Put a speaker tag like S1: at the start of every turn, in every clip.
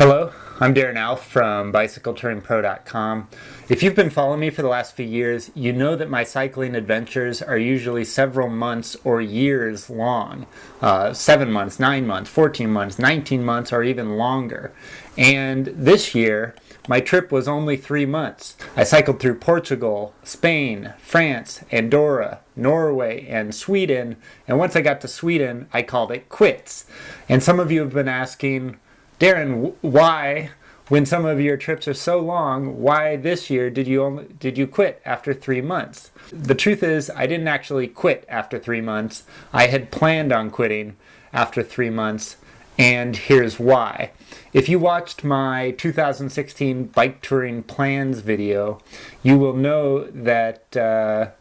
S1: Hello, I'm Darren Alf from BicycleTouringPro.com. If you've been following me for the last few years, you know that my cycling adventures are usually several months or years long. 7 months, 9 months, 14 months, 19 months, or even longer. And this year, my trip was only 3 months. I cycled through Portugal, Spain, France, Andorra, Norway, and Sweden. And once I got to Sweden, I called it quits. And some of you have been asking, Darren, why, when some of your trips are so long, why this year did you quit after 3 months? The truth is, I didn't actually quit after 3 months. I had planned on quitting after 3 months, and here's why. If you watched my 2016 bike touring plans video, you will know that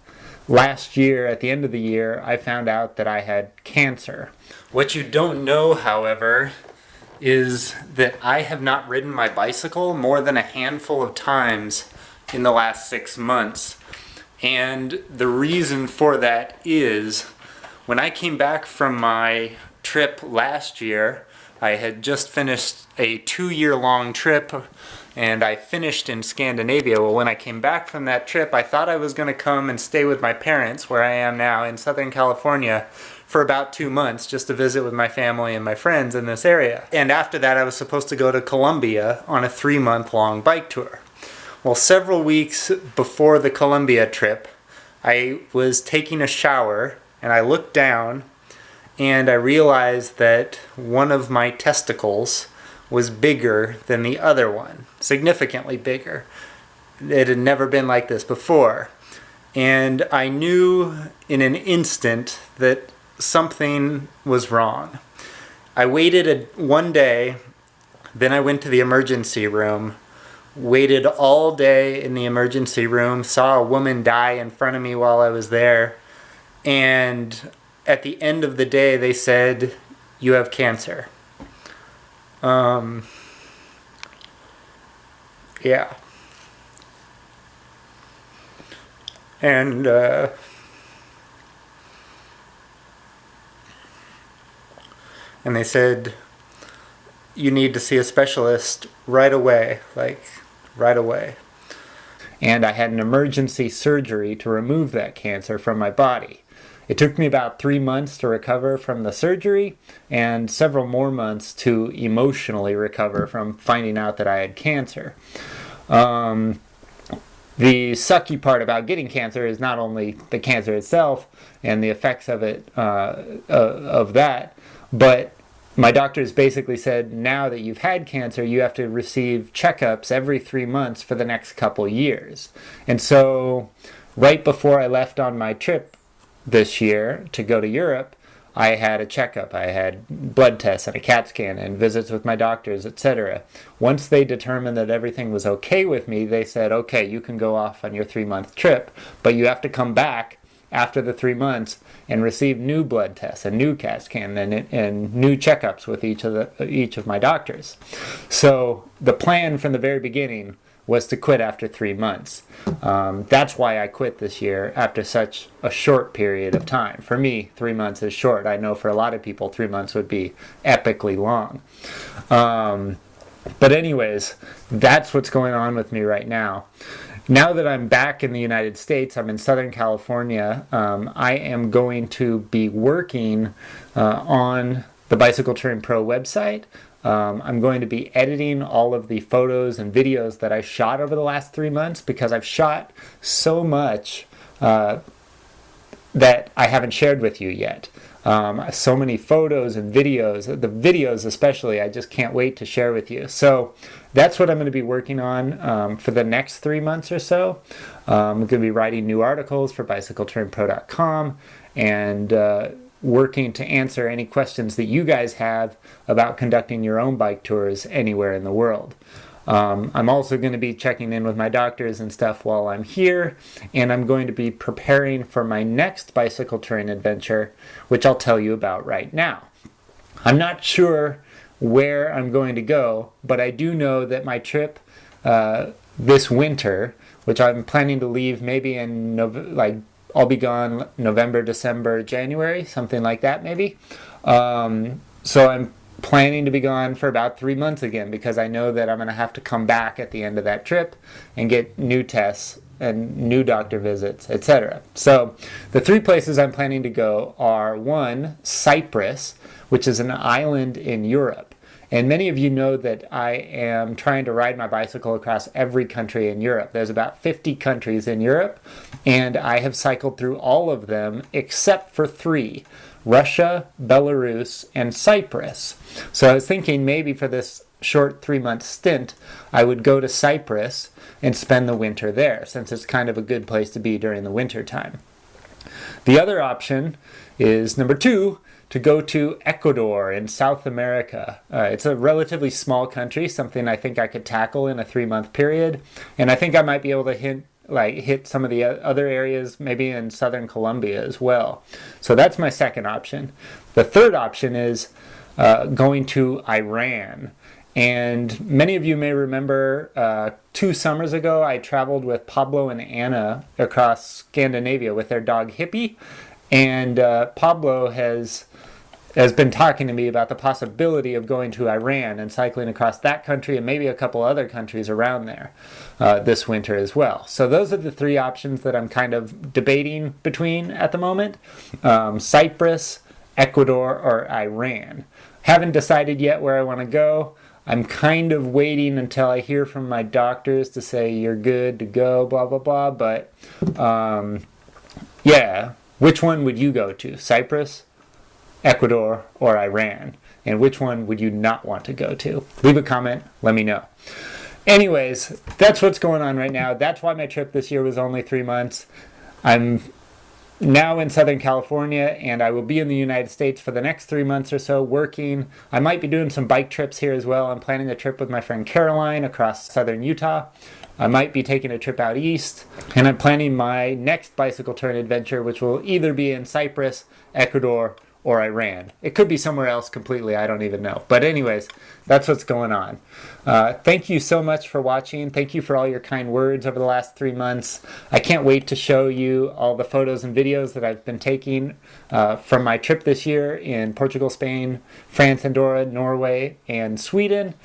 S1: last year, at the end of the year, I found out that I had cancer. What you don't know, however, is that I have not ridden my bicycle more than a handful of times in the last 6 months. And the reason for that is when I came back from my trip last year, I had just finished a 2-year-long trip and I finished in Scandinavia. Well, when I came back from that trip, I thought I was going to come and stay with my parents, where I am now in Southern California, for about 2 months just to visit with my family and my friends in this area. And after that, I was supposed to go to Colombia on a 3-month-long bike tour. Well, several weeks before the Colombia trip, I was taking a shower and I looked down and I realized that one of my testicles was bigger than the other one, significantly bigger. It had never been like this before. And I knew in an instant that something was wrong. I waited one day, then I went to the emergency room, waited all day in the emergency room, saw a woman die in front of me while I was there, and at the end of the day they said, "You have cancer." Yeah. And they said, "You need to see a specialist right away," like right away. And I had an emergency surgery to remove that cancer from my body. It took me about 3 months to recover from the surgery and several more months to emotionally recover from finding out that I had cancer. The sucky part about getting cancer is not only the cancer itself and the effects of it, of that, but my doctors basically said, now that you've had cancer, you have to receive checkups every 3 months for the next couple years. And so right before I left on my trip this year to go to Europe, I had a checkup. I had blood tests and a CAT scan and visits with my doctors, etc. Once they determined that everything was okay with me, they said, okay, you can go off on your 3-month trip, but you have to come back after the 3 months and receive new blood tests, a new CAT scan, and new checkups with each of my doctors. So the plan from the very beginning was to quit after 3 months. That's why I quit this year after such a short period of time. For me, 3 months is short. I know for a lot of people, 3 months would be epically long. But anyways, that's what's going on with me right now. Now that I'm back in the United States, I'm in Southern California, I am going to be working on the Bicycle Touring Pro website. I'm going to be editing all of the photos and videos that I shot over the last 3 months, because I've shot so much that I haven't shared with you yet. So many photos and videos, the videos especially, I just can't wait to share with you. So that's what I'm going to be working on for the next 3 months or so. I'm going to be writing new articles for BicycleTouringPro.com and working to answer any questions that you guys have about conducting your own bike tours anywhere in the world. I'm also going to be checking in with my doctors and stuff while I'm here, and I'm going to be preparing for my next bicycle touring adventure, which I'll tell you about right now. I'm not sure where I'm going to go, but I do know that my trip this winter, which I'm planning to leave maybe in I'll be gone November, December, January, something like that maybe. So I'm planning to be gone for about 3 months again, because I know that I'm going to have to come back at the end of that trip and get new tests and new doctor visits, etc. So the 3 places I'm planning to go are: 1, Cyprus, which is an island in Europe. And many of you know that I am trying to ride my bicycle across every country in Europe. There's about 50 countries in Europe, and I have cycled through all of them except for 3: Russia, Belarus, and Cyprus. So I was thinking maybe for this short 3-month stint, I would go to Cyprus and spend the winter there, since it's kind of a good place to be during the winter time. The other option is number 2, to go to Ecuador in South America. It's a relatively small country, something I think I could tackle in a 3-month period, and I think I might be able to hit some of the other areas, maybe in southern Colombia as well. So that's my second option. The third option is going to Iran. And many of you may remember 2 summers ago, I traveled with Pablo and Anna across Scandinavia with their dog Hippie. And Pablo has been talking to me about the possibility of going to Iran and cycling across that country and maybe a couple other countries around there this winter as well. So those are the 3 options that I'm kind of debating between at the moment: Cyprus, Ecuador, or Iran. Haven't decided yet where I want to go. I'm kind of waiting until I hear from my doctors to say you're good to go, blah, blah, blah. But yeah, which one would you go to? Cyprus, Ecuador, or Iran? And which one would you not want to go to? Leave a comment, let me know. Anyways, that's what's going on right now. That's why my trip this year was only 3 months. I'm now in Southern California, and I will be in the United States for the next 3 months or so working. I might be doing some bike trips here as well. I'm planning a trip with my friend Caroline across southern Utah. I might be taking a trip out east, and I'm planning my next bicycle touring adventure, which will either be in Cyprus, Ecuador, or Iran. It could be somewhere else completely, I don't even know. But anyways, that's what's going on. Thank you so much for watching. Thank you for all your kind words over the last 3 months. I can't wait to show you all the photos and videos that I've been taking from my trip this year in Portugal, Spain, France, Andorra, Norway, and Sweden.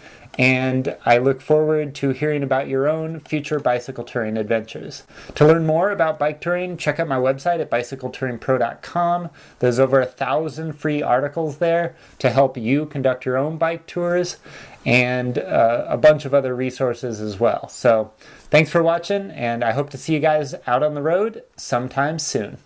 S1: And I look forward to hearing about your own future bicycle touring adventures. To learn more about bike touring, check out my website at GoBicycleTouring.com. There's over 1,000 free articles there to help you conduct your own bike tours, and a bunch of other resources as well. So thanks for watching, and I hope to see you guys out on the road sometime soon.